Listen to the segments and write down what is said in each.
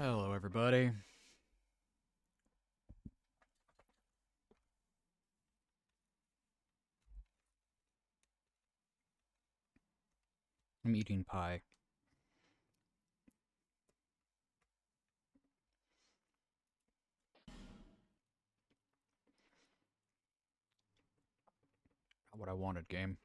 Hello, everybody. I'm eating pie. Not what I wanted, game.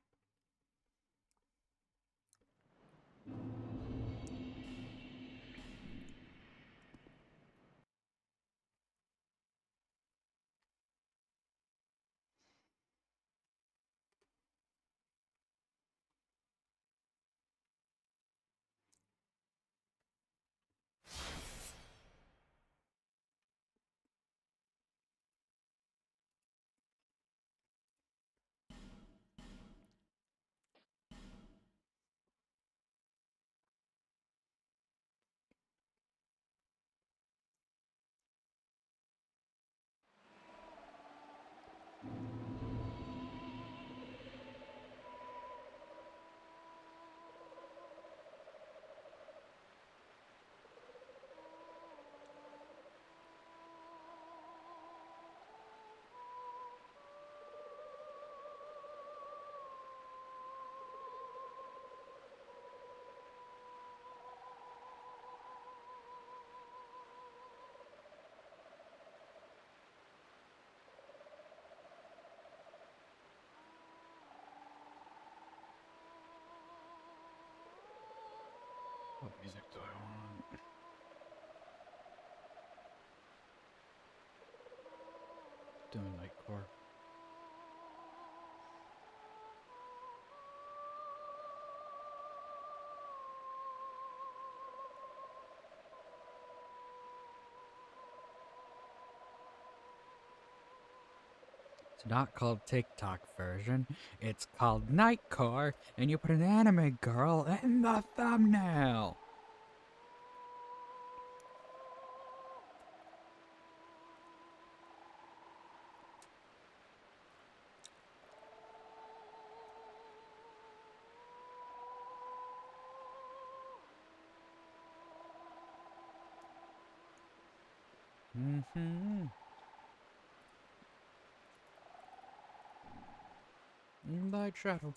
What music do I want? Doing nightcore. It's not called TikTok version. It's called Nightcore, and you put an anime girl in the thumbnail. Light shadow.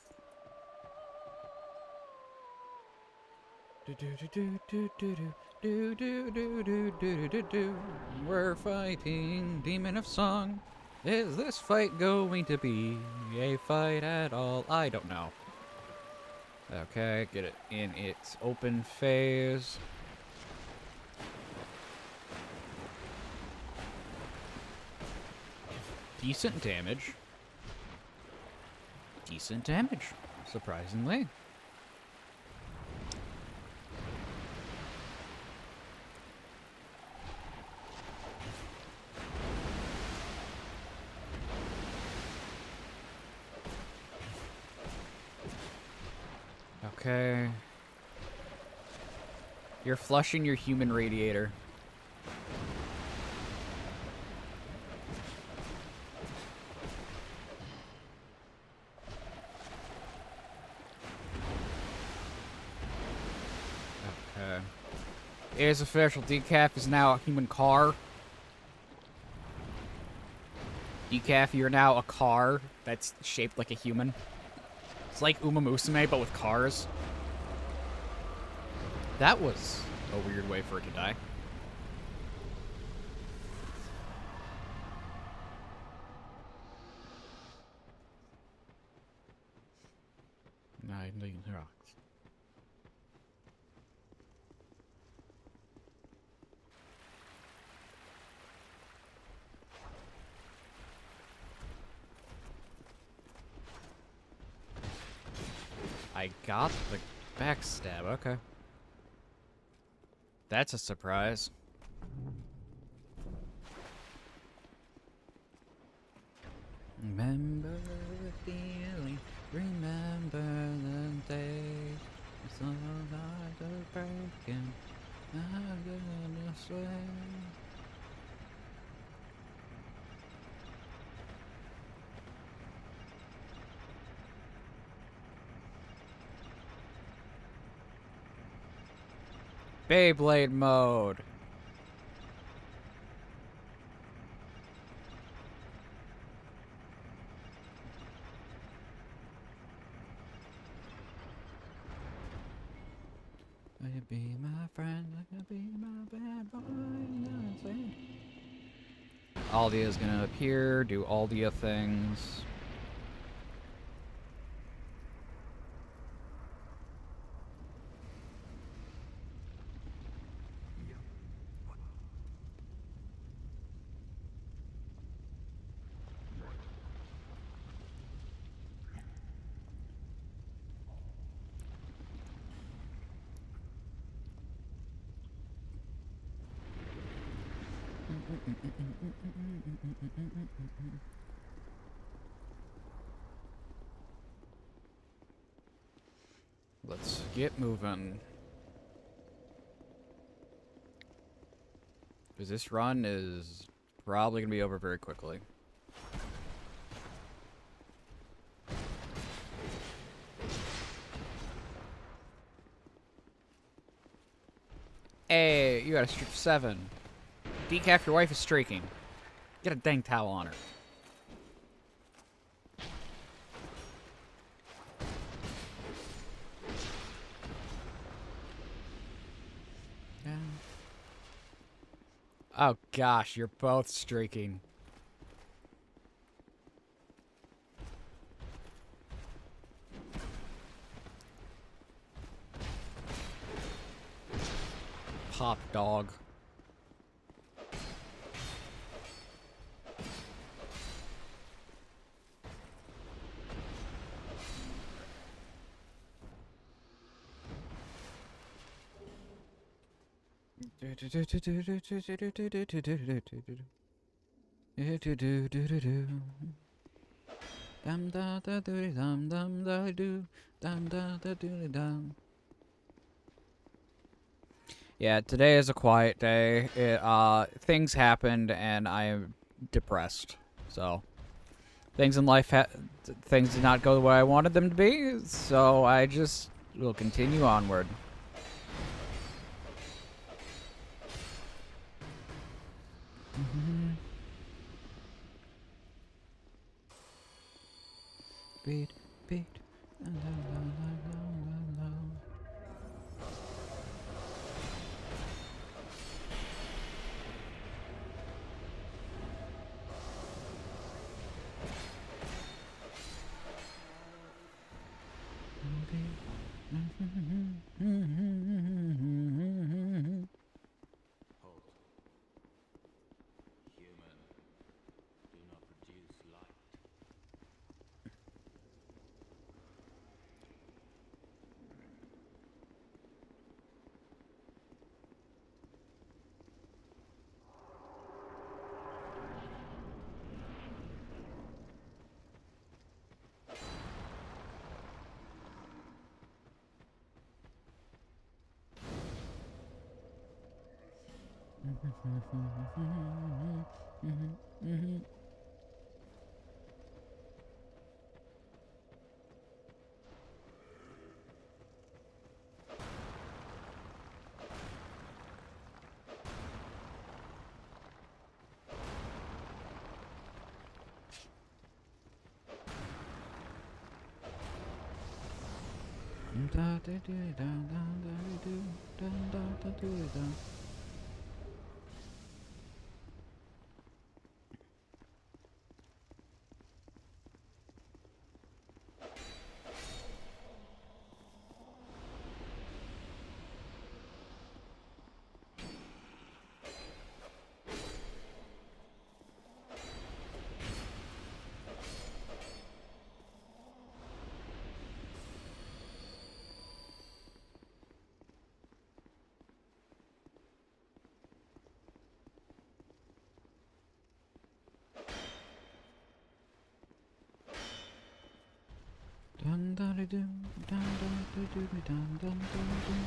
We're fighting Demon of Song. Is this fight going to be a fight at all? I don't know. Okay, get it in its open phase. Decent damage. Decent damage, surprisingly. Okay. You're flushing your human radiator. Okay. It is official. Decaf is now a human car. Decaf, you're now a car that's shaped like a human. It's like Uma Musume, but with cars. That was a weird way for it to die. Nine million rocks. I got the backstab, okay. That's a surprise. Remember the feeling, remember the days. It's all like a breaking, I'm gonna sway. Beyblade mode. you be my friend? Can you be my bad boy? Aldia is gonna appear, do Aldia things. Let's get moving. Because this run is probably going to be over very quickly. Hey, you got a streak of 7. Decaf, your wife is streaking. Get a dang towel on her. Yeah. Oh gosh, you're both streaking. Pop dog. Yeah, today is a quiet day. Things happened and I am depressed. So, things in life, things did not go the way I wanted them to be. So I just will continue onward. Beat, beat. La, la, la, la, la, la. Hold. Human, do not produce light. Dun dun dun dun dun dun dun dun dun dun.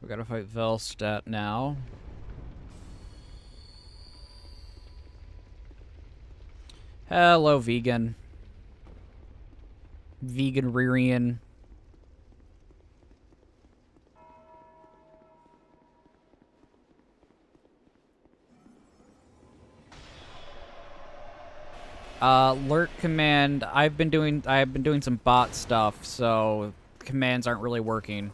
We gotta fight Velstadt now. Hello, vegan. Vegan Ririan. Lurk command. I've been doing some bot stuff, so commands aren't really working.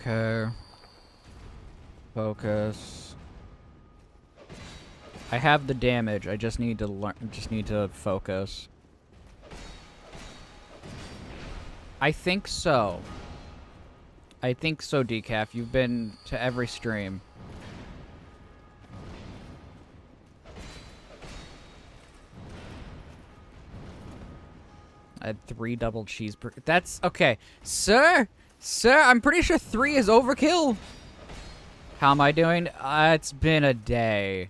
Okay. Focus. I have the damage. I just need to learn. Just need to focus. I think so. I think so, Decaf. You've been to every stream. I had 3 double cheeseburgers. That's okay, sir. Sir, I'm pretty sure 3 is overkill. How am I doing? It's been a day.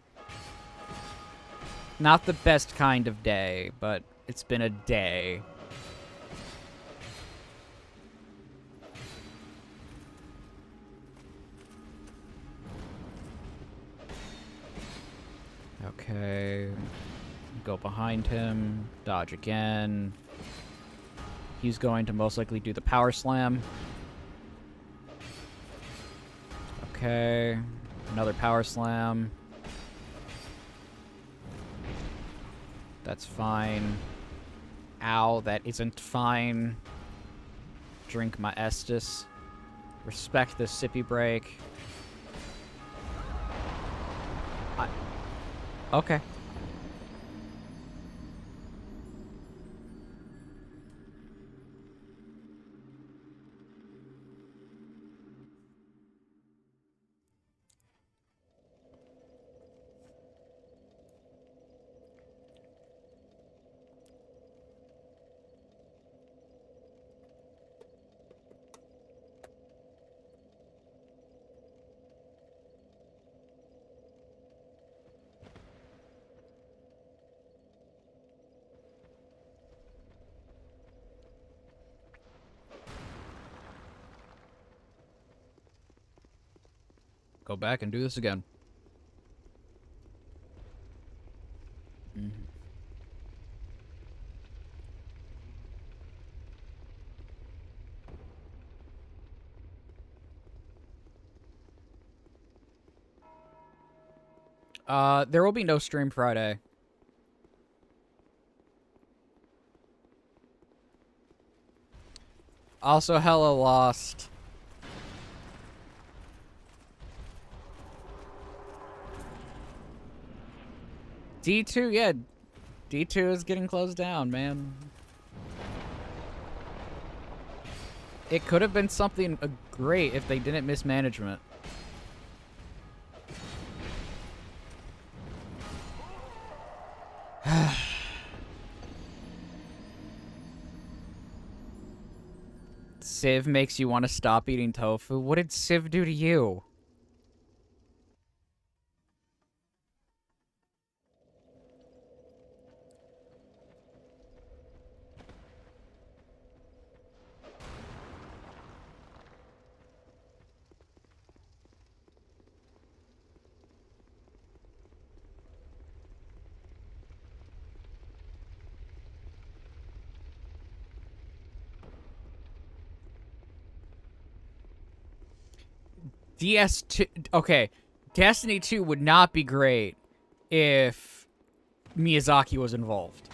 Not the best kind of day, but it's been a day. Okay. Go behind him. Dodge again. He's going to most likely do the power slam. Okay. Another power slam. That's fine. Ow, that isn't fine. Drink my Estus. Respect the sippy break. Okay. Go back and do this again. There will be no stream Friday. Also, hella lost. D2, yeah. D2 is getting closed down, man. It could have been something great if they didn't mismanagement. Civ makes you want to stop eating tofu? What did Civ do to you? DS2, okay, Destiny 2 would not be great if Miyazaki was involved.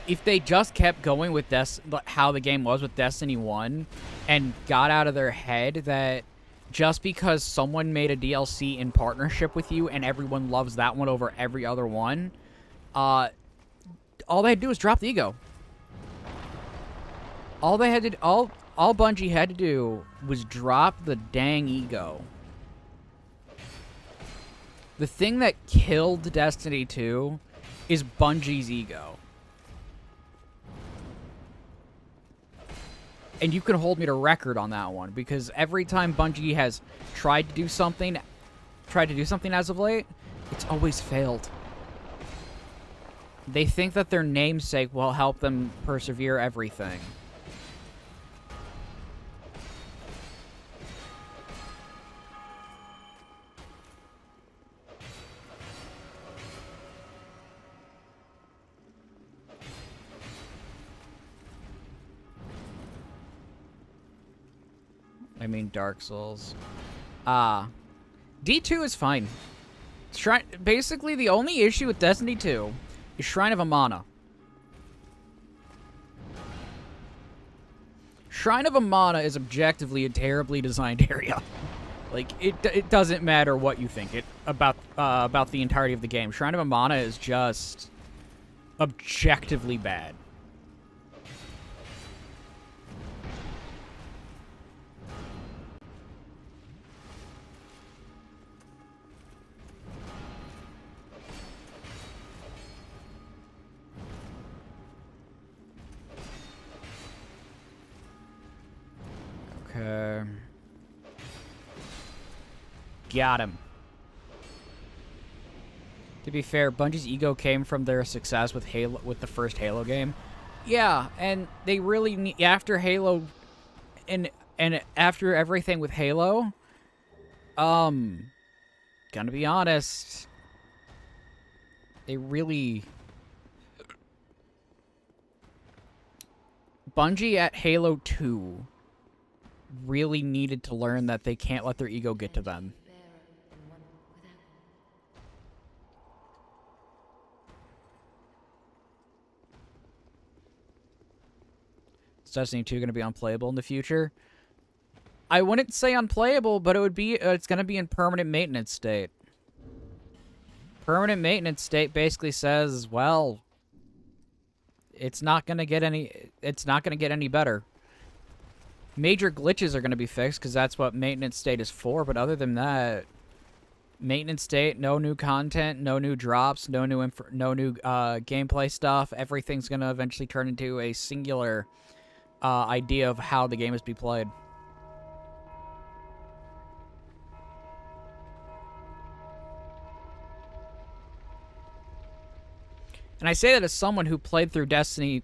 If they just kept going with how the game was with Destiny 1 and got out of their head that just because someone made a DLC in partnership with you and everyone loves that one over every other one, all they had to do was drop the ego. All Bungie had to do was drop the dang ego. The thing that killed Destiny 2 is Bungie's ego. And you can hold me to record on that one, because every time Bungie has tried to do something as of late, it's always failed. They think that their namesake will help them persevere everything. I mean Dark Souls. D2 is fine. Basically, the only issue with Destiny 2 is Shrine of Amana. Shrine of Amana is objectively a terribly designed area. Like, it doesn't matter what you think about the entirety of the game. Shrine of Amana is just objectively bad. Okay. Got him. To be fair, Bungie's ego came from their success with the first Halo game. Yeah, and they really after Halo and after everything with Halo, gonna be honest, they really Bungie at Halo 2 really needed to learn that they can't let their ego get to them. Is Destiny 2 going to be unplayable in the future? I wouldn't say unplayable, but it would be. It's going to be in permanent maintenance state. Permanent maintenance state basically says, well, it's not going to get any. It's not going to get any better. Major glitches are going to be fixed because that's what maintenance state is for. But other than that, maintenance state, no new content, no new drops, no new gameplay stuff. Everything's going to eventually turn into a singular idea of how the game is to be played. And I say that as someone who played Destiny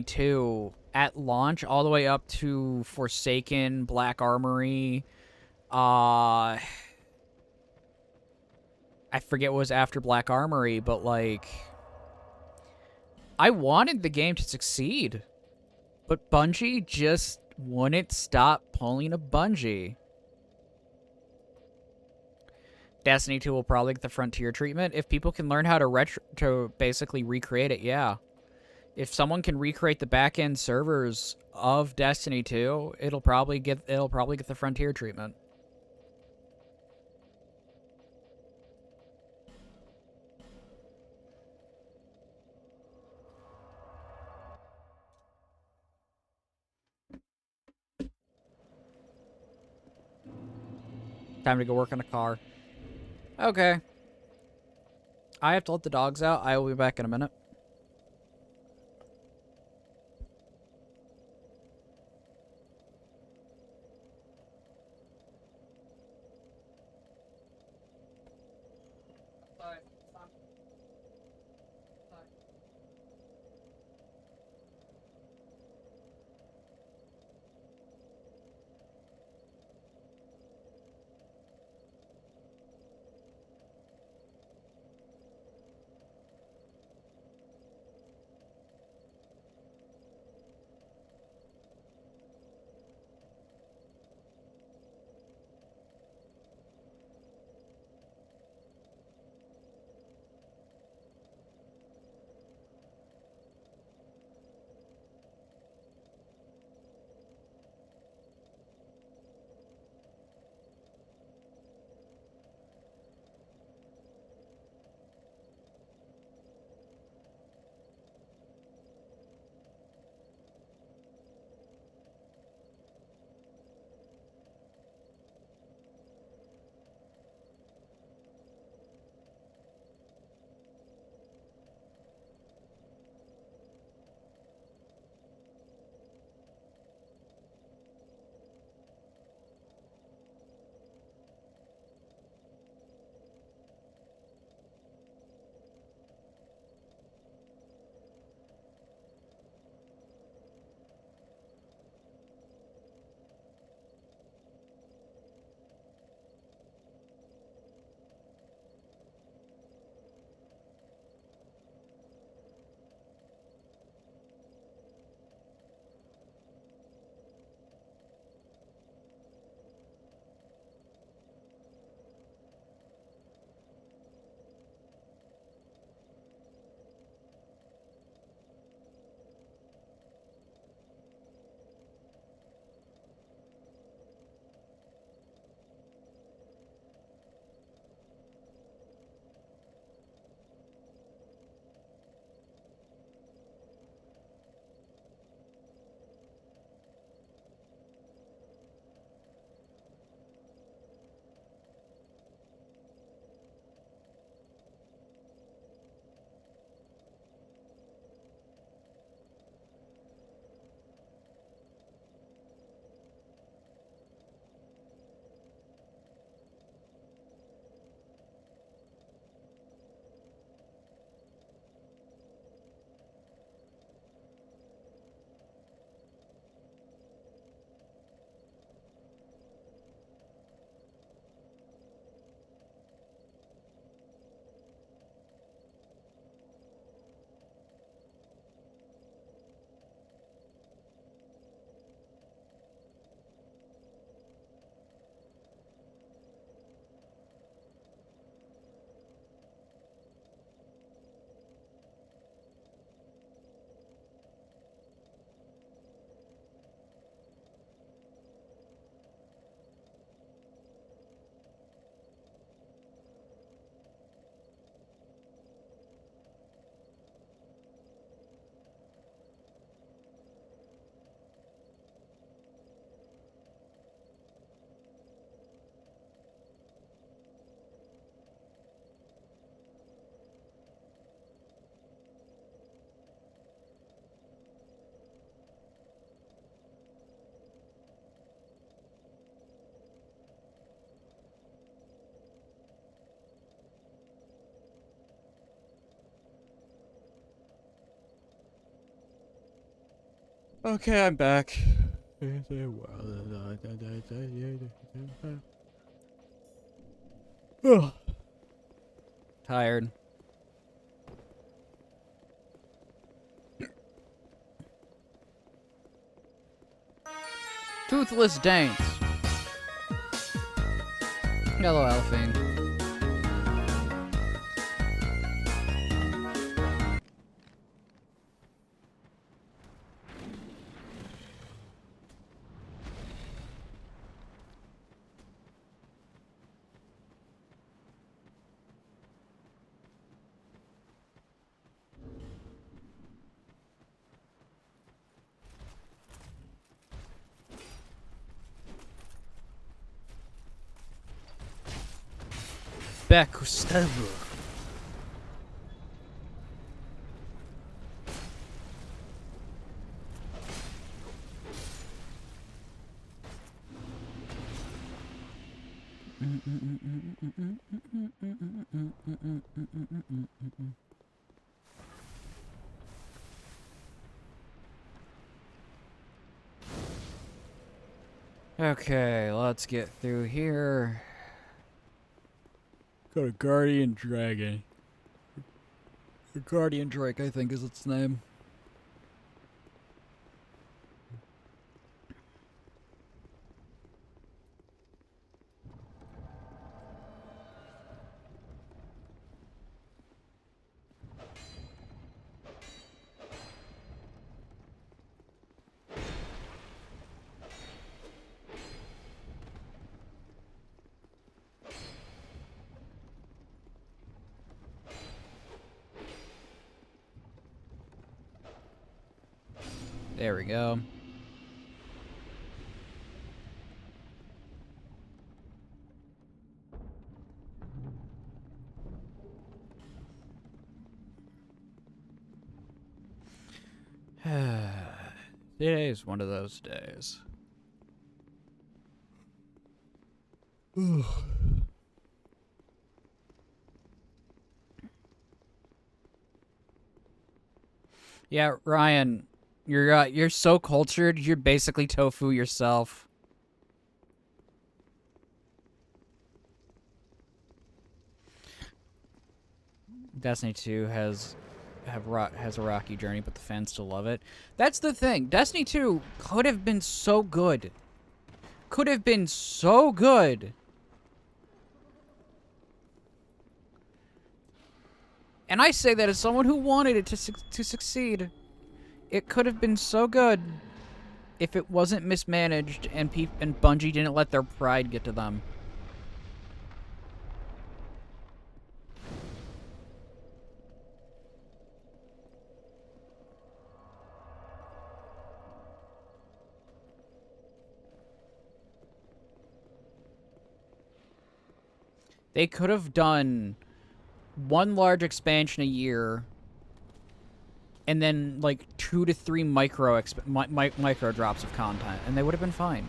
2 at launch all the way up to Forsaken, Black Armory. I forget what was after Black Armory, but like, I wanted the game to succeed, but Bungie just wouldn't stop pulling a Bungie. Destiny 2 will probably get the Frontier treatment. If people can learn how to basically recreate it, yeah. If someone can recreate the back-end servers of Destiny 2, it'll probably get the Frontier treatment. Time to go work on a car. Okay. I have to let the dogs out. I will be back in a minute. Okay, I'm back. Tired. Toothless Dance. Hello, Alphine. Backstabber. Okay, let's get through here. Got a Guardian Dragon. A Guardian Drake, I think is its name. There we go. Today is one of those days. Yeah, Ryan, you're so cultured. You're basically tofu yourself. Destiny 2 has a rocky journey, but the fans still love it. That's the thing. Destiny 2 could have been so good. Could have been so good. And I say that as someone who wanted it to succeed. It could have been so good if it wasn't mismanaged and Bungie didn't let their pride get to them. They could have done one large expansion a year, and then like 2 to 3 micro drops of content, and they would have been fine.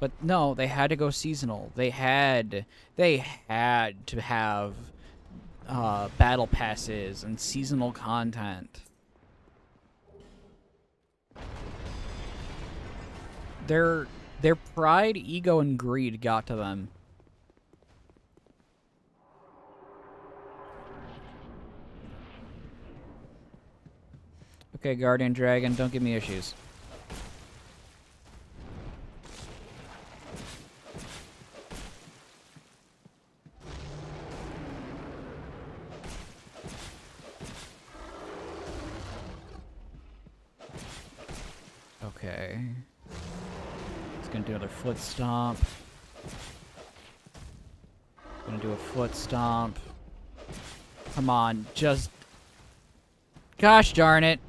But no, they had to go seasonal. They had to have battle passes and seasonal content. Their pride, ego, and greed got to them. Okay, Guardian Dragon, don't give me issues. Okay. It's gonna do another foot stomp. Gonna do a foot stomp. Come on, just... Gosh darn it.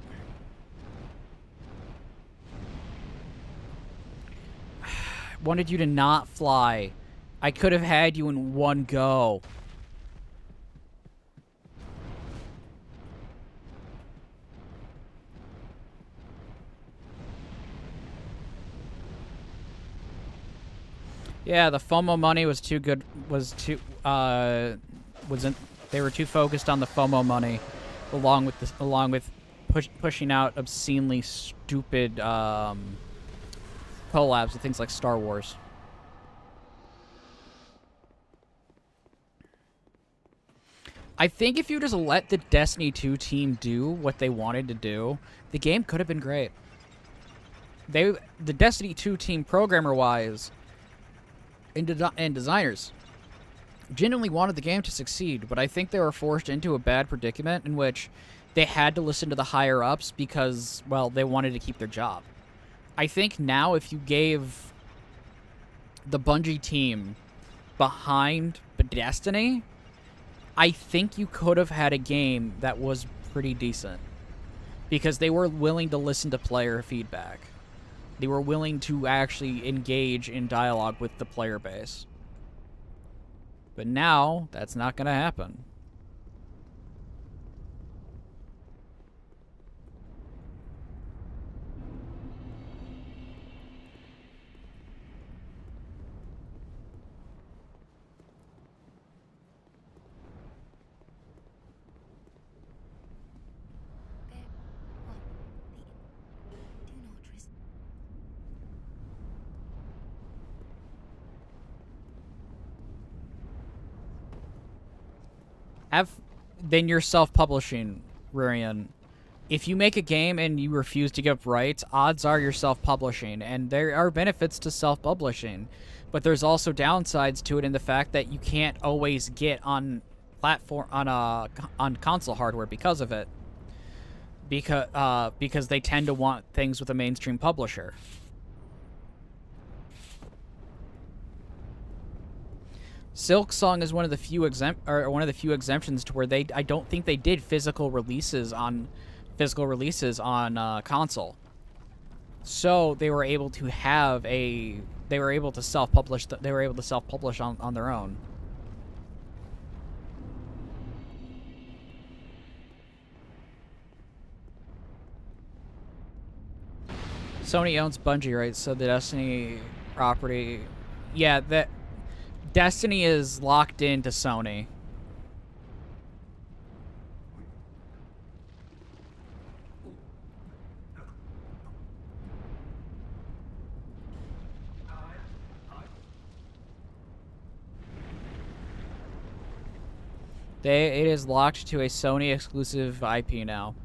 Wanted you to not fly. I could have had you in one go. Yeah, the FOMO money was too good. They were too focused on the FOMO money, along with pushing out obscenely stupid collabs with things like Star Wars. I think if you just let the Destiny 2 team do what they wanted to do, the game could have been great. The Destiny 2 team, programmer-wise, and designers, genuinely wanted the game to succeed, but I think they were forced into a bad predicament in which they had to listen to the higher-ups because, well, they wanted to keep their job. I think now if you gave the Bungie team behind Destiny, I think you could have had a game that was pretty decent. Because they were willing to listen to player feedback. They were willing to actually engage in dialogue with the player base. But now, that's not going to happen. Then you're self-publishing, Rurian. If you make a game and you refuse to give rights, odds are you're self-publishing, and there are benefits to self-publishing, but there's also downsides to it in the fact that you can't always get on on console hardware because of it, because they tend to want things with a mainstream publisher. Silksong is one of the few exemptions to where I don't think they did physical releases on console. So they were able to self-publish on their own. Sony owns Bungie, right? So the Destiny property, yeah, that Destiny is locked into Sony. It is locked to a Sony exclusive IP now.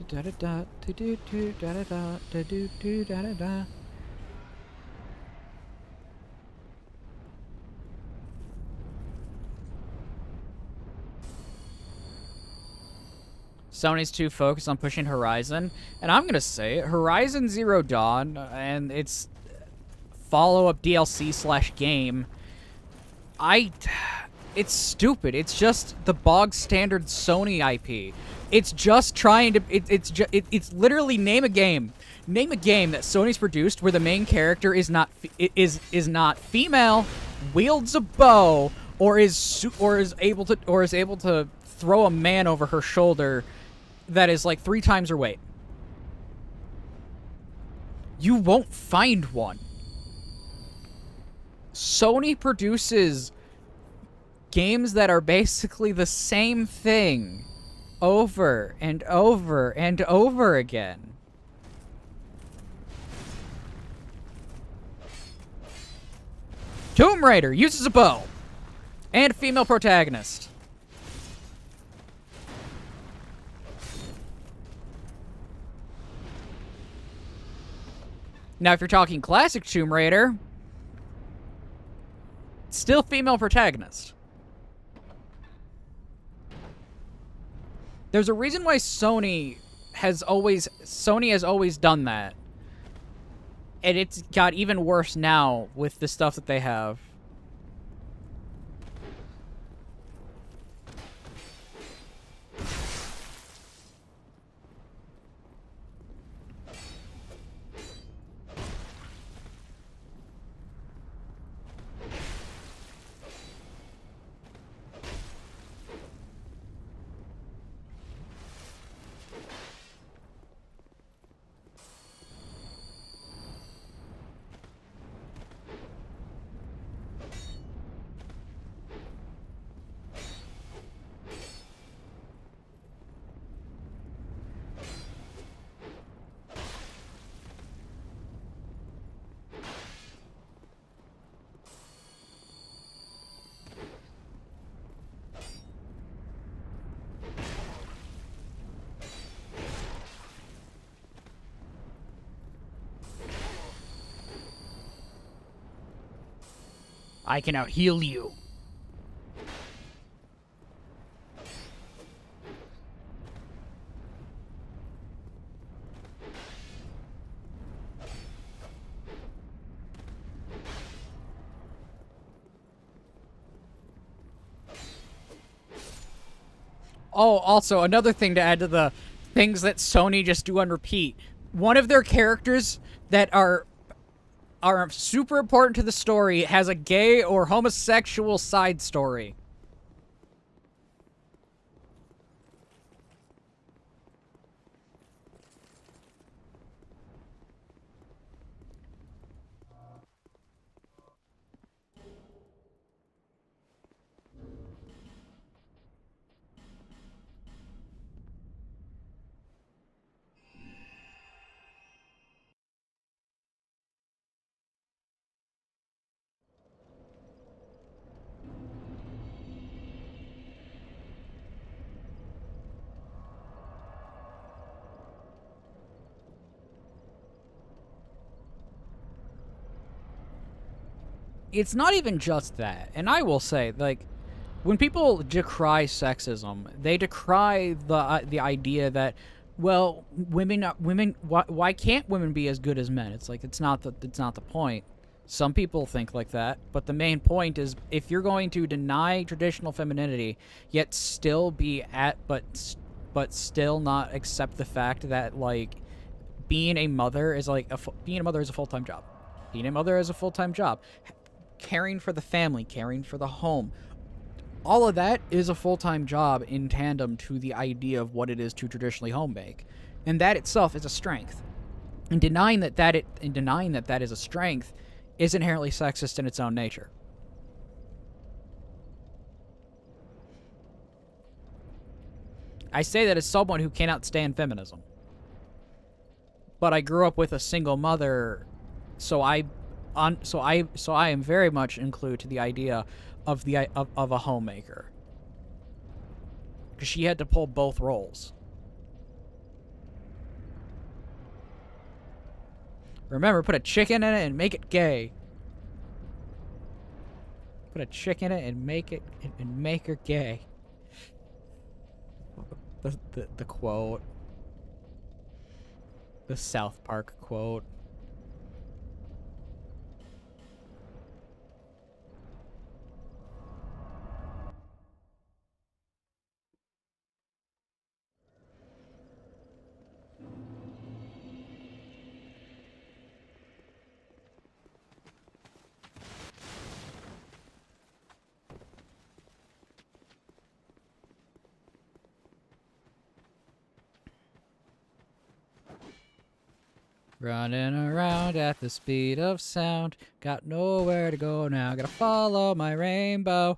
Da da da da do do da da da da do do da da da. Sony's too focused on pushing Horizon, and I'm gonna say it, Horizon Zero Dawn and its follow-up DLC / game. It's stupid. It's just the bog standard Sony IP. It's just trying to. It's literally name a game that Sony's produced where the main character is not female, wields a bow, or is able to throw a man over her shoulder that is like 3 times her weight. You won't find one. Sony produces games that are basically the same thing over and over and over again. Tomb Raider uses a bow and female protagonist. Now, if you're talking classic Tomb Raider, still female protagonist. There's a reason why Sony has always done that. And it's got even worse now with the stuff that they have. I can out heal you. Oh, also, another thing to add to the things that Sony just do on repeat. One of their characters that are super important to the story has a gay or homosexual side story. It's not even just that. And I will say, like, when people decry sexism, they decry the idea that, well, women why can't women be as good as men? It's like it's not the point. Some people think like that, but the main point is if you're going to deny traditional femininity yet still be at but still not accept the fact that like being a mother is like being a mother is a full-time job. Being a mother is a full-time job. Caring for the family, caring for the home, all of that is a full-time job in tandem to the idea of what it is to traditionally homemake, and that itself is a strength. And denying that is a strength is inherently sexist in its own nature. I say that as someone who cannot stand feminism, but I grew up with a single mother, so I am very much included to the idea of a homemaker, because she had to pull both roles. Remember, put a chicken in it and make it gay. Put a chick in it and make her gay. The quote. The South Park quote. Running around at the speed of sound. Got nowhere to go now. Gotta follow my rainbow.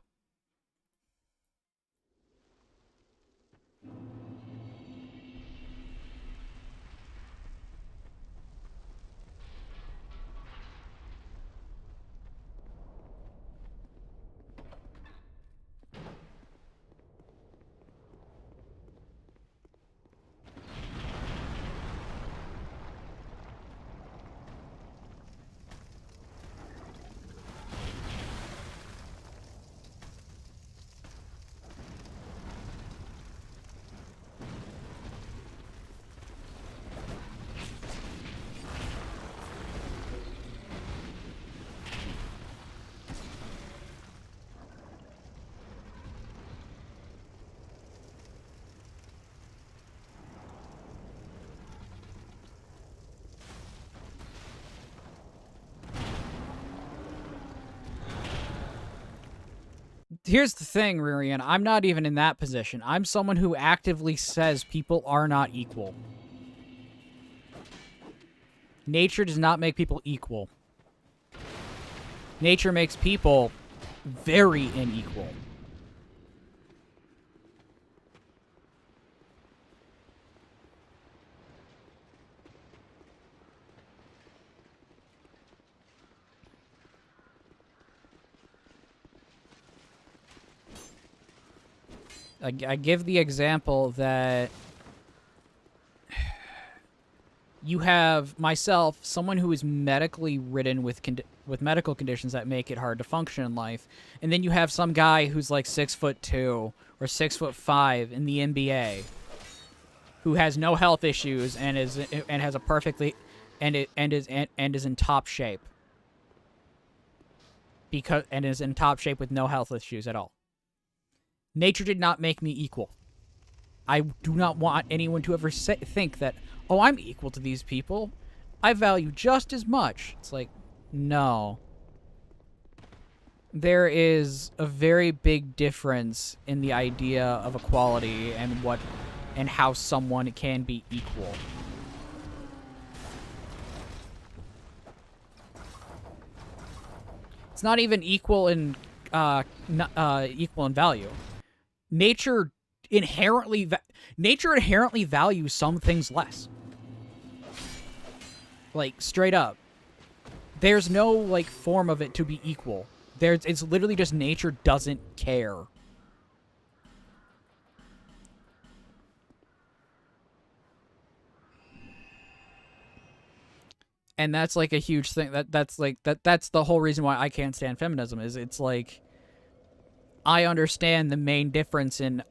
Here's the thing, Ririan. I'm not even in that position. I'm someone who actively says people are not equal. Nature does not make people equal. Nature makes people very unequal. I give the example that you have myself, someone who is medically ridden with medical conditions that make it hard to function in life, and then you have some guy who's like 6'2" or 6'5" in the NBA, who has no health issues and has a perfectly is in top shape is in top shape with no health issues at all. Nature did not make me equal. I do not want anyone to ever think that, oh, I'm equal to these people. I value just as much. It's like, no. There is a very big difference in the idea of equality and how someone can be equal. It's not even equal in equal in value. Nature inherently values some things less. Like, straight up. There's no, like, form of it to be equal. It's literally just nature doesn't care. And that's, like, a huge thing. That's the whole reason why I can't stand feminism, is it's like, I understand the main difference in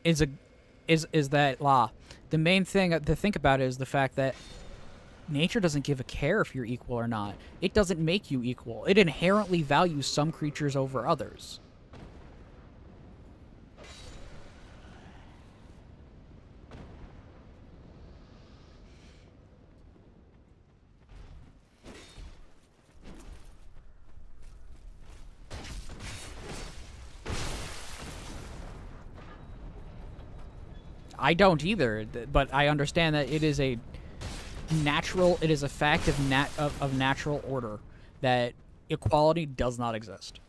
is that the main thing to think about is the fact that nature doesn't give a care if you're equal or not. It doesn't make you equal. It inherently values some creatures over others. I don't either, but I understand that it is a fact of natural order that equality does not exist.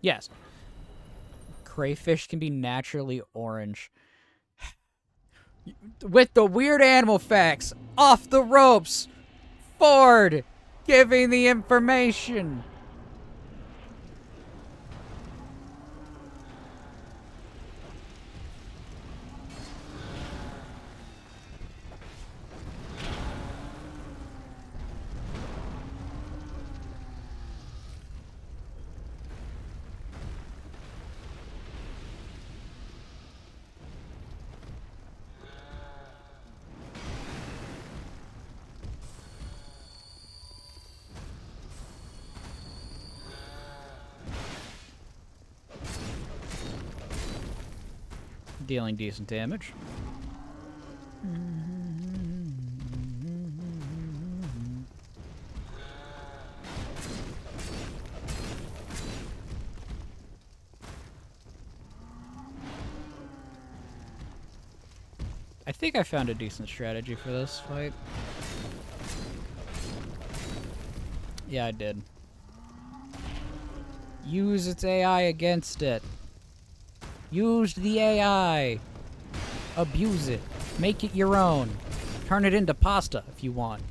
Yes. Crayfish can be naturally orange. With the weird animal facts, off the ropes, Ford giving the information. Dealing decent damage. I think I found a decent strategy for this fight. Yeah, I did. Use its AI against it. Use the AI. Abuse it. Make it your own. Turn it into pasta if you want.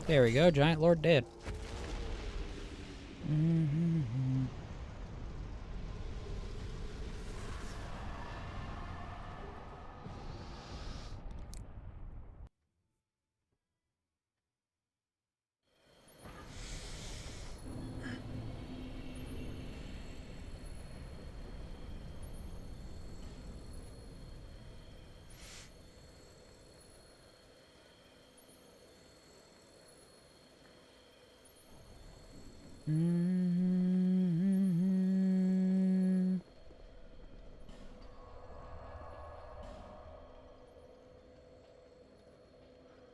There we go, Giant Lord dead.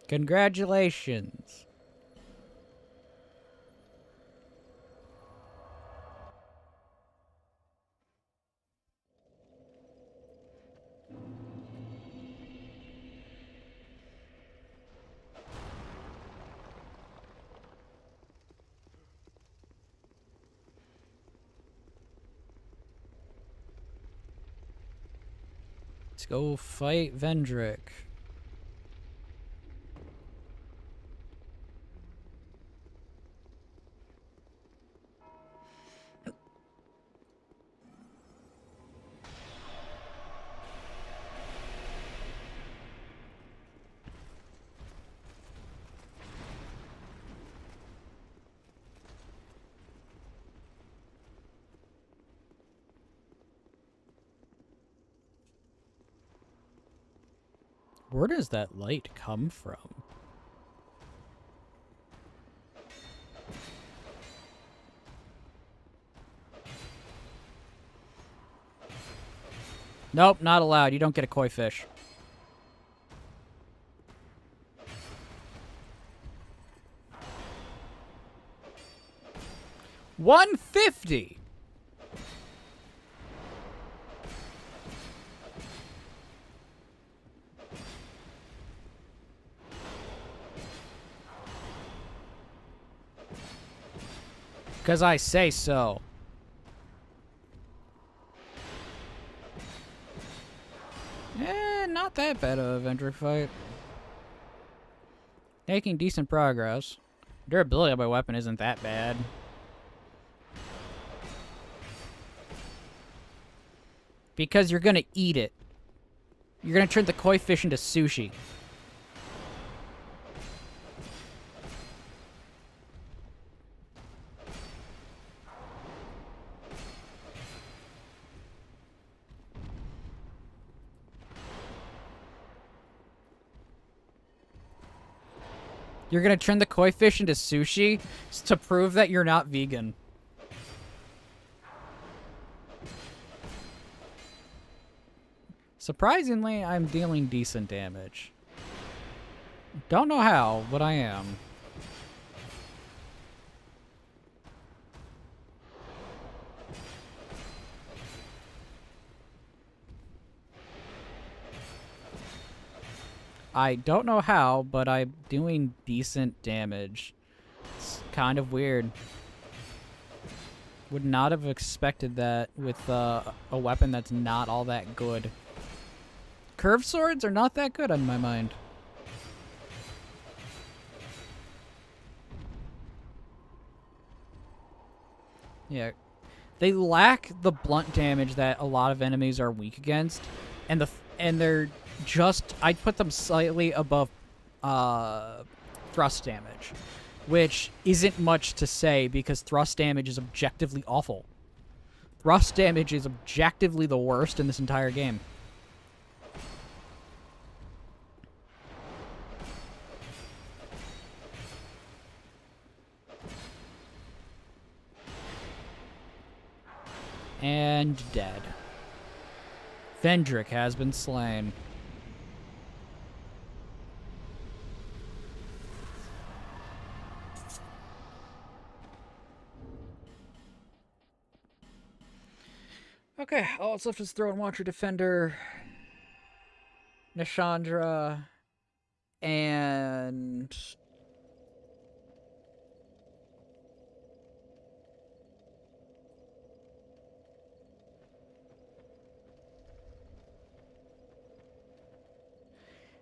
Congratulations. Let's go fight Vendrick. Where does that light come from? Nope, not allowed. You don't get a koi fish. $150. Because I say so. Not that bad of a Vendrick fight. Making decent progress. Durability of my weapon isn't that bad. Because you're gonna eat it. You're gonna turn the koi fish into sushi. You're gonna turn the koi fish into sushi to prove that you're not vegan. Surprisingly, I'm dealing decent damage. Don't know how, but I am. I don't know how, but I'm doing decent damage. It's kind of weird. Would not have expected that with a weapon that's not all that good. Curved swords are not that good on my mind. Yeah. They lack the blunt damage that a lot of enemies are weak against, and they're just, I'd put them slightly above thrust damage, which isn't much to say because thrust damage is objectively awful. Thrust damage is objectively the worst in this entire game. And dead. Vendrick has been slain. Okay, all that's left is Throne Watcher, Defender, Nishandra, and...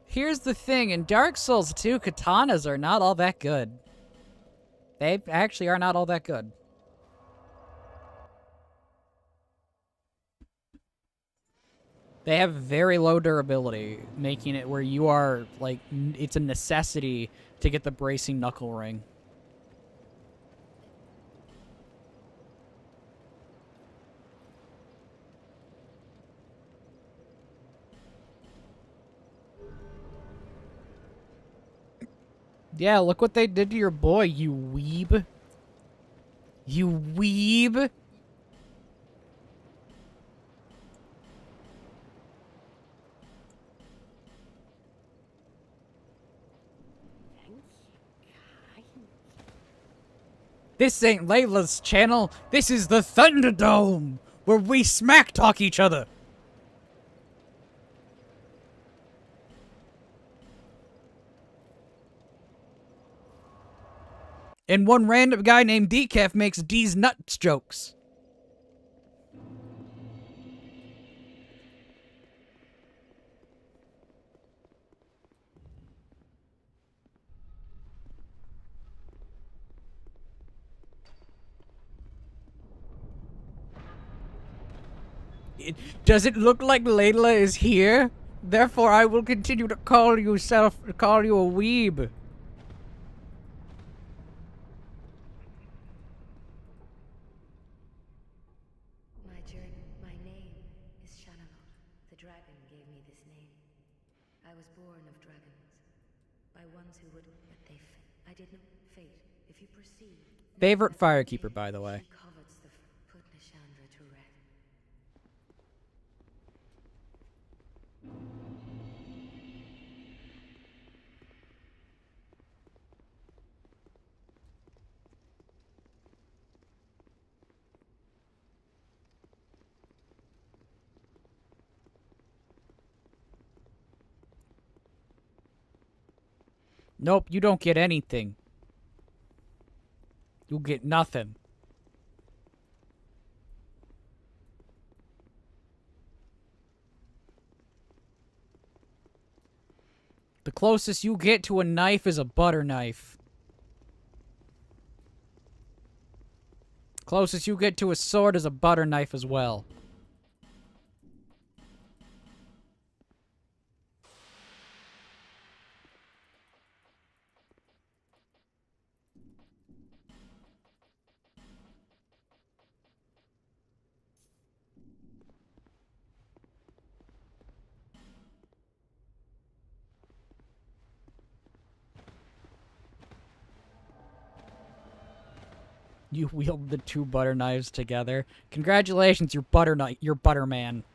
Here's the thing, in Dark Souls 2, katanas are not all that good. They actually are not all that good. They have very low durability, making it where you are, like, it's a necessity to get the bracing knuckle ring. Yeah, look what they did to your boy, you weeb. You weeb. This ain't Layla's channel. This is the Thunderdome, where we smack talk each other. And one random guy named Decaf makes D's nuts jokes. Does it look like Layla is here? Therefore, I will continue to call you a weeb. My name is Shanalot. The dragon gave me this name. I was born of dragons, by ones who would, but I did not fate. If you perceive. Favorite firekeeper, by the way. She covets the put Nishandra to rest. Nope, you don't get anything. You'll get nothing. The closest you get to a knife is a butter knife. Closest you get to a sword is a butter knife as well. You wield the two butter knives together. Congratulations, you're butter man.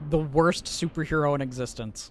The worst superhero in existence.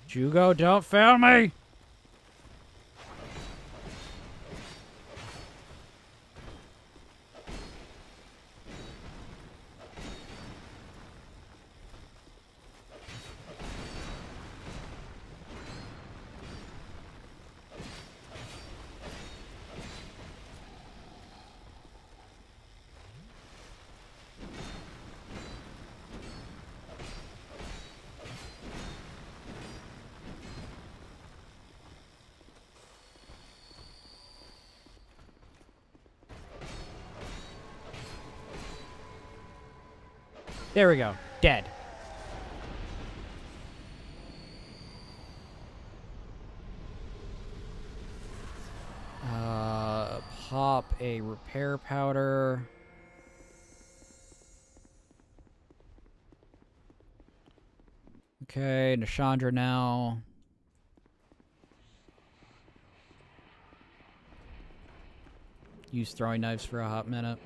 Jugo, don't fail me! There we go. Dead. Pop a repair powder. Okay, Nishandra now. Use throwing knives for a hot minute.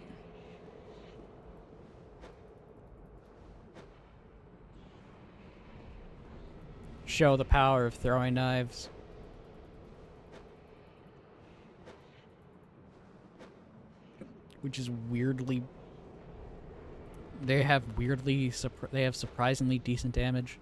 Show the power of throwing knives. Which is weirdly... They have surprisingly decent damage.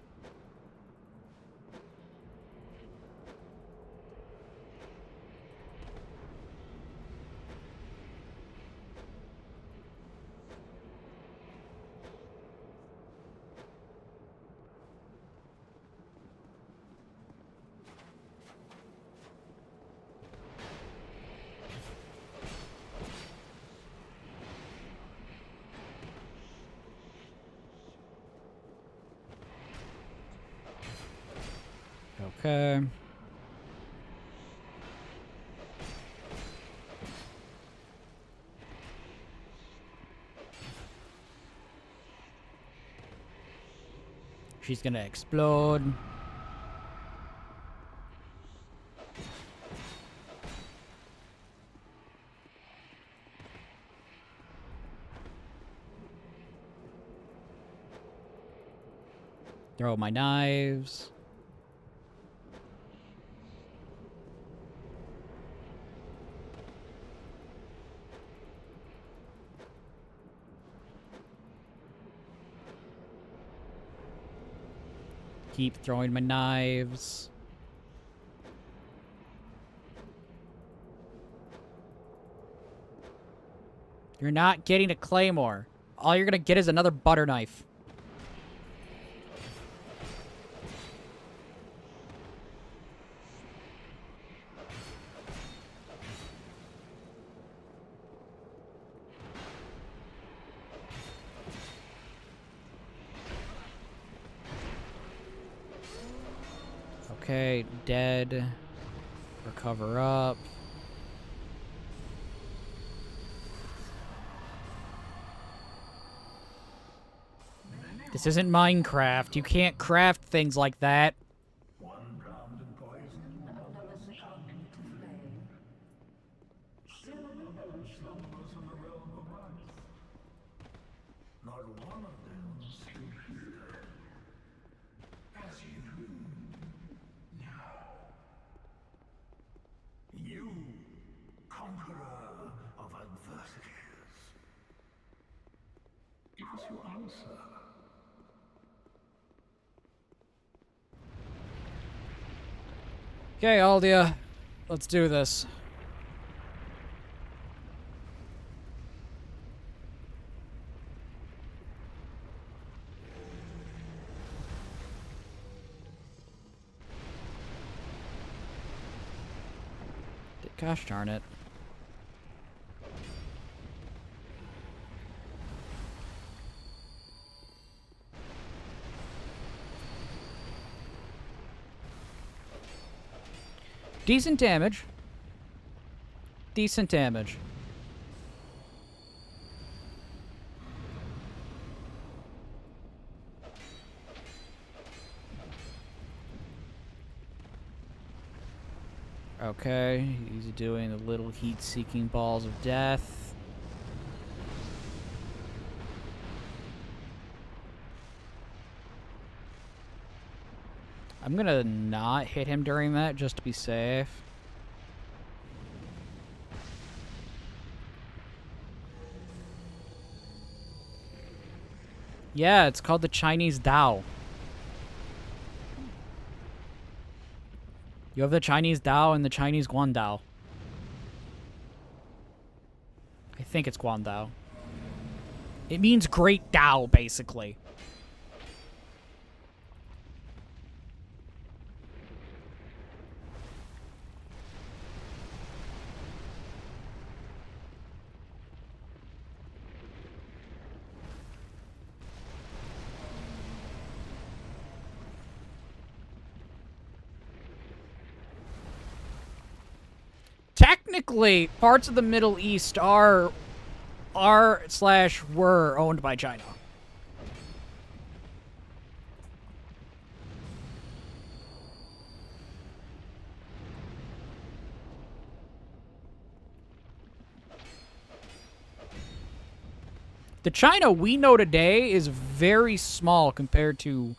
Okay. She's gonna explode. Throw my knives. Keep throwing my knives. You're not getting a claymore. All you're gonna get is another butter knife. Okay, dead. Recover up. This isn't Minecraft. You can't craft things like that. Not one of them sleep here. As you now. You, conqueror of adversities. Give us your answer. Okay, Aldia. Let's do this. Gosh darn it. Decent damage. Decent damage. Okay, he's doing the little heat-seeking balls of death. I'm gonna not hit him during that just to be safe. Yeah, it's called the Chinese Dao. You have the Chinese Dao and the Chinese Guandao. I think it's Guandao. It means Great Dao, basically. Technically, parts of the Middle East are slash were owned by China. The China we know today is very small compared to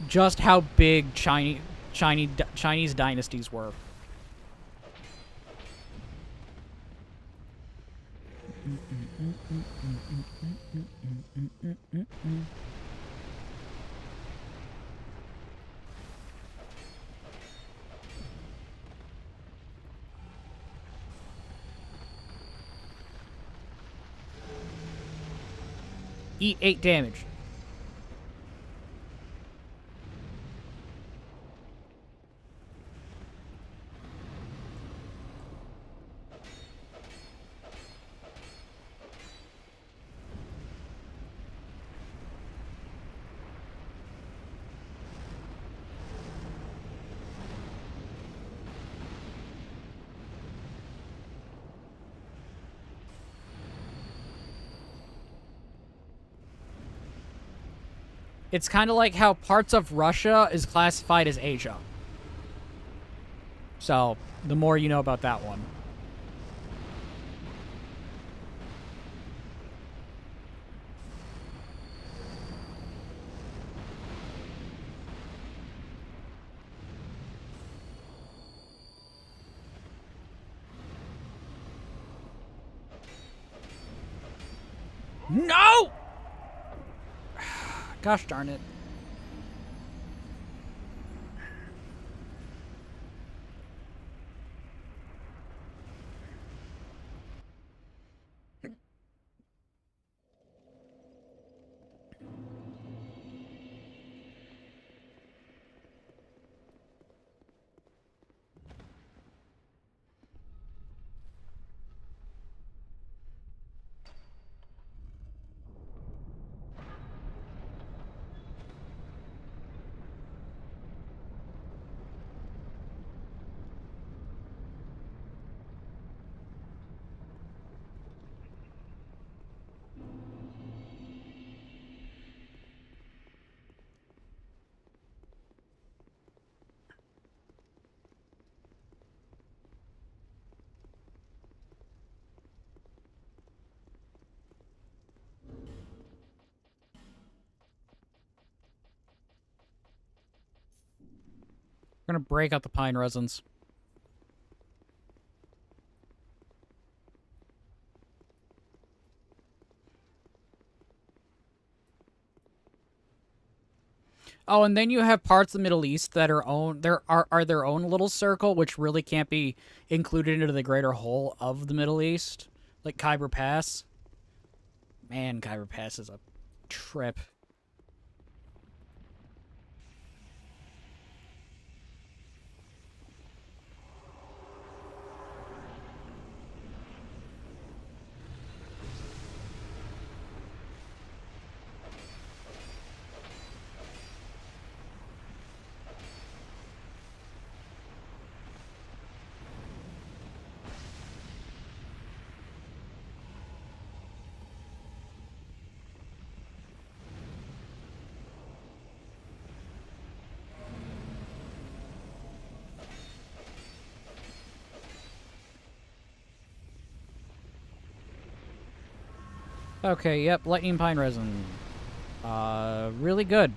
just how big Chinese dynasties were. Eat 8 damage. It's kind of like how parts of Russia is classified as Asia. So, the more you know about that one. No! Gosh darn it. We're gonna break out the pine resins. Oh, and then you have parts of the Middle East that are their own little circle, which really can't be included into the greater whole of the Middle East, like Khyber Pass. Man, Khyber Pass is a trip. Okay, yep, lightning pine resin. Really good.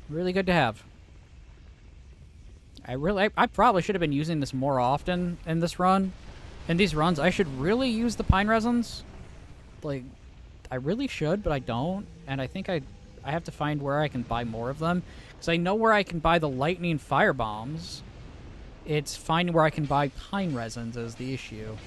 Really good to have. I probably should have been using this more often in this run. In these runs, I should really use the pine resins. Like, I really should, but I don't. And I think I have to find where I can buy more of them. Because I know where I can buy the lightning fire bombs. It's finding where I can buy pine resins is the issue.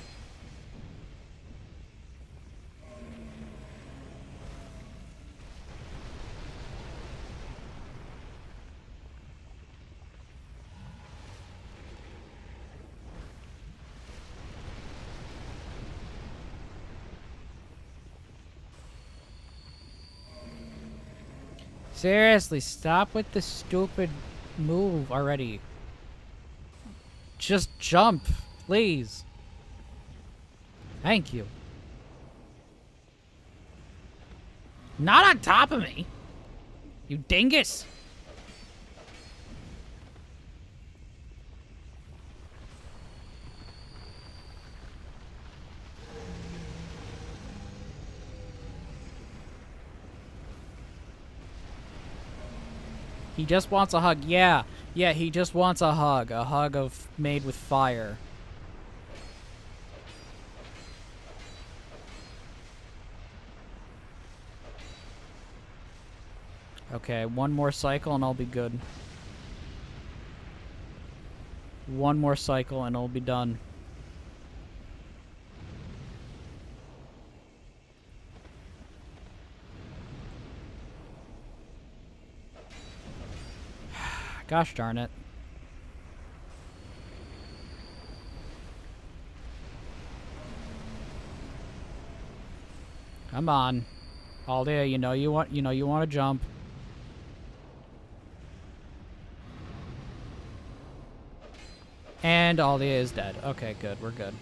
Seriously, stop with the stupid move already. Just jump, please. Thank you. Not on top of me, you dingus. He just wants a hug. Yeah, he just wants a hug. A hug of made with fire. Okay, one more cycle and I'll be good. One more cycle and I'll be done. Gosh darn it. Come on. All day, you know you want to jump. And Aldia is dead. Okay, good. We're good.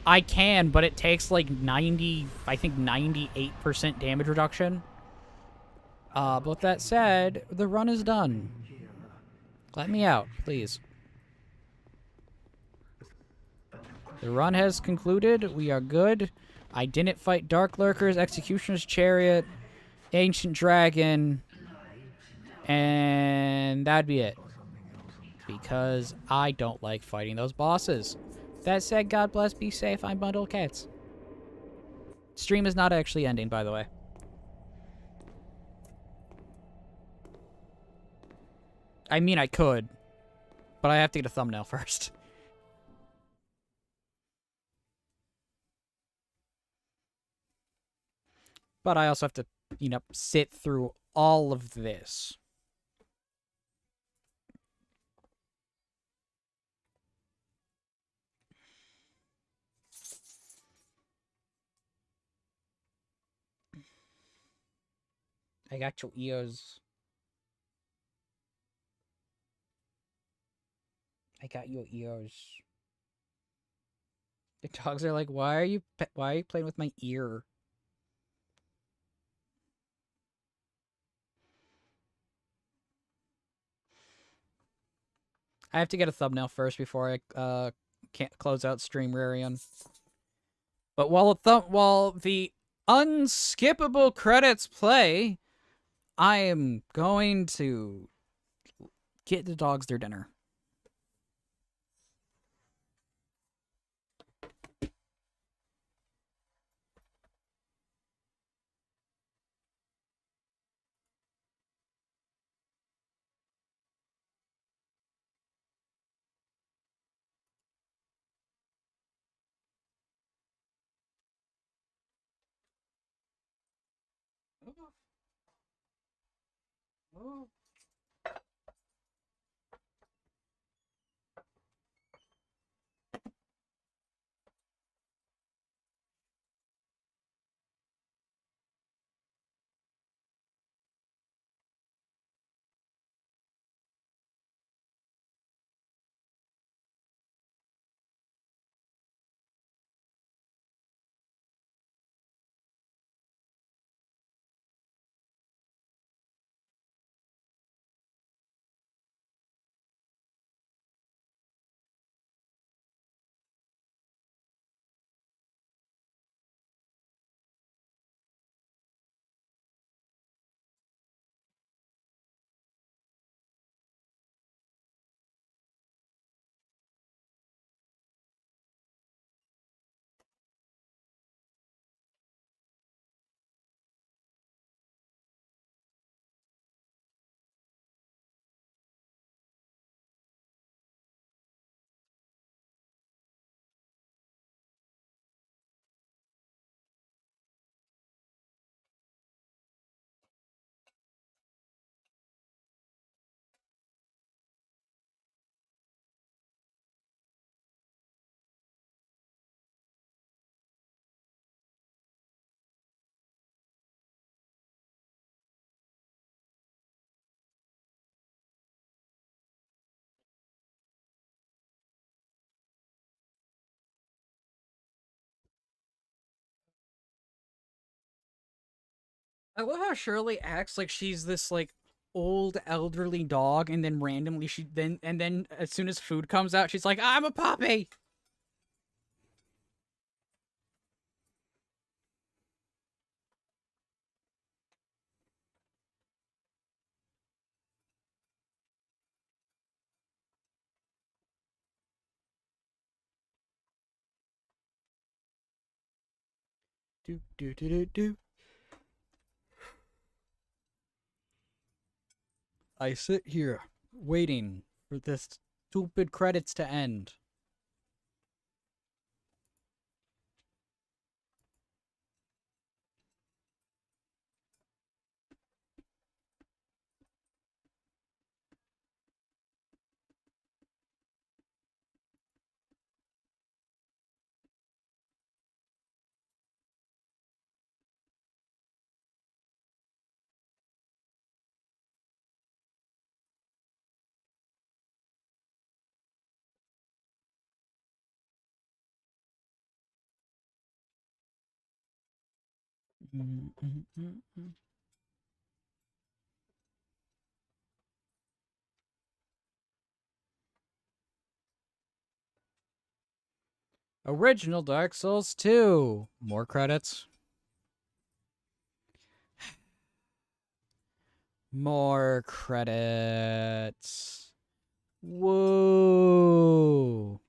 I can, but it takes like 90, I think 98% damage reduction. But with that said, the run is done. Let me out, please. The run has concluded. We are good. I didn't fight Dark Lurkers, Executioner's Chariot, Ancient Dragon, and that'd be it. Because I don't like fighting those bosses. That said, God bless, be safe, I'm Bundle of Cats. Stream is not actually ending, by the way. I mean, I could, but I have to get a thumbnail first. But I also have to, sit through all of this. I got your ears. I got your ears. The dogs are like, why are you playing with my ear? I have to get a thumbnail first before I can't close out Streamrarian. But while the unskippable credits play, I am going to get the dogs their dinner. I love how Shirley acts like she's this like old elderly dog, and then randomly then as soon as food comes out, she's like, "I'm a puppy." Do do do do do. I sit here waiting for this stupid credits to end. Original Dark Souls 2. More credits. More credits. Whoa.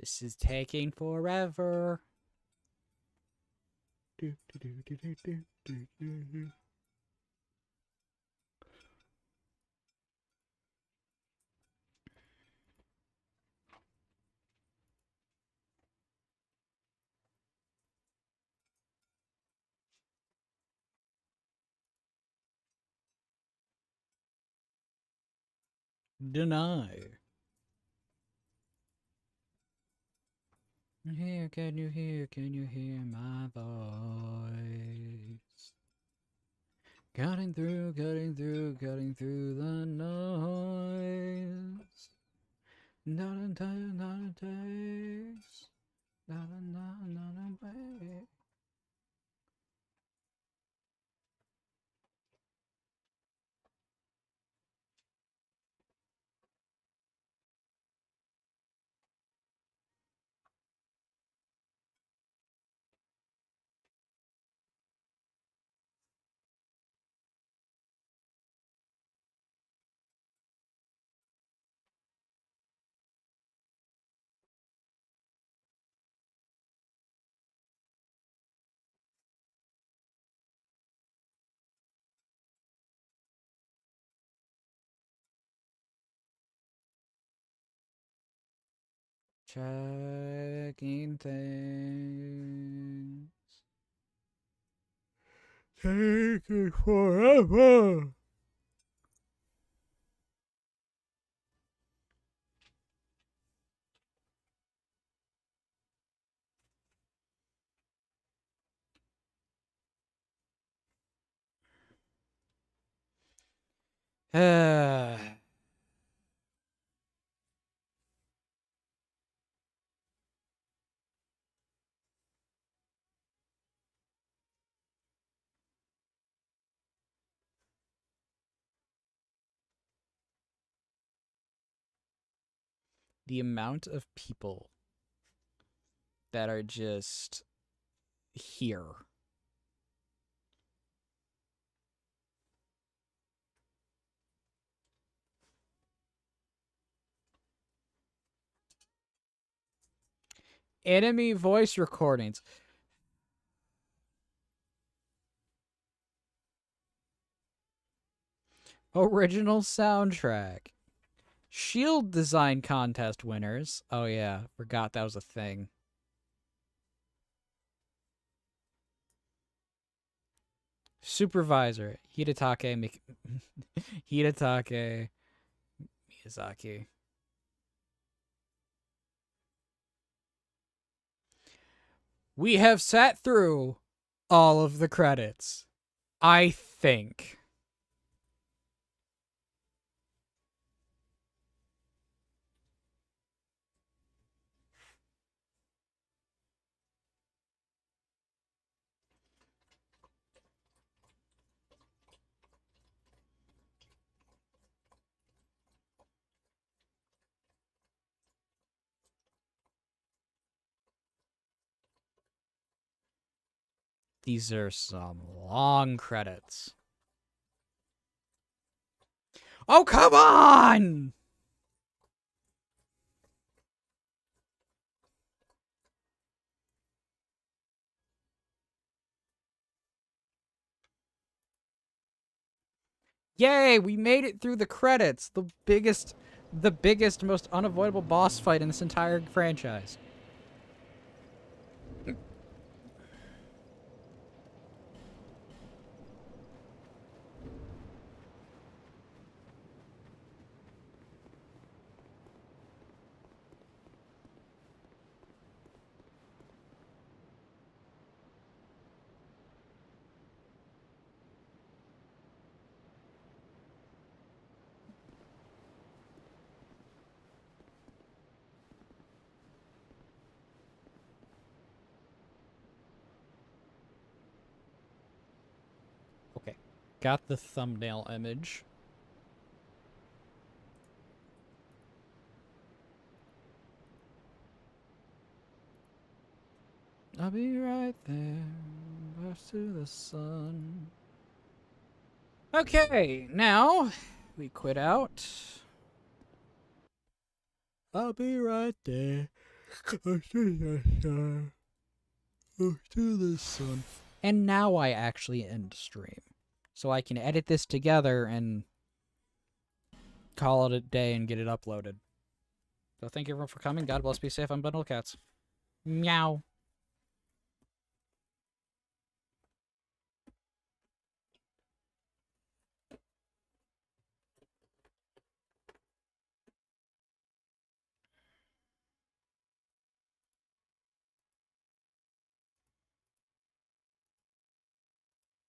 This is taking forever. Deny. Here, can you hear my voice? Cutting through the noise. Not a taste, not a taste. Not a way. Checking things. Taking forever. The amount of people that are just here. Enemy voice recordings. Original soundtrack. Shield design contest winners. Oh yeah, forgot that was a thing. Supervisor Hidetake Hidetake Miyazaki. We have sat through all of the credits. I think. These are some long credits. Oh, come on! Yay, we made it through the credits. The biggest, most unavoidable boss fight in this entire franchise. got the thumbnail image. I'll be right there, close to the sun. Okay, now we quit out. I'll be right there, close to the sun. Close to the sun. And now I actually end stream. So I can edit this together and call it a day and get it uploaded. So thank you everyone for coming. God bless, be safe, unbundle cats. Meow.